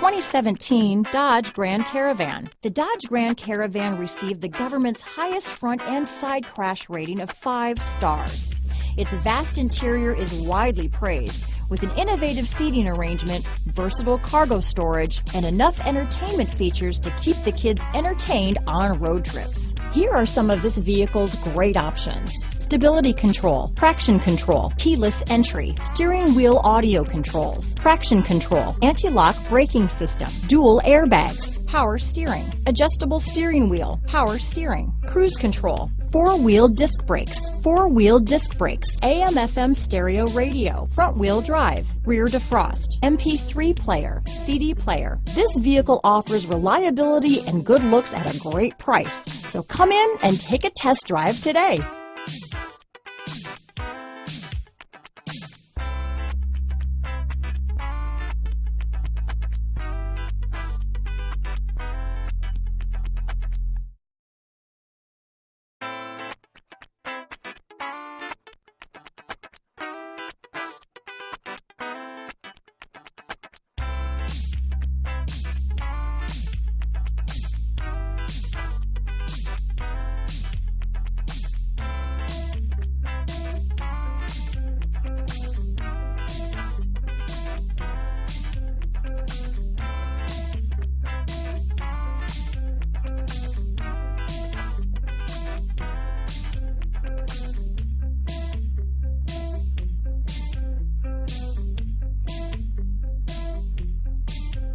2017 Dodge Grand Caravan. The Dodge Grand Caravan received the government's highest front and side crash rating of 5 stars. Its vast interior is widely praised, with an innovative seating arrangement, versatile cargo storage, and enough entertainment features to keep the kids entertained on road trips. Here are some of this vehicle's great options: stability control, traction control, keyless entry, steering wheel audio controls, traction control, anti-lock braking system, dual airbags, power steering, adjustable steering wheel, power steering, cruise control, four-wheel disc brakes, AM/FM stereo radio, front-wheel drive, rear defrost, MP3 player, CD player. This vehicle offers reliability and good looks at a great price. So come in and take a test drive today.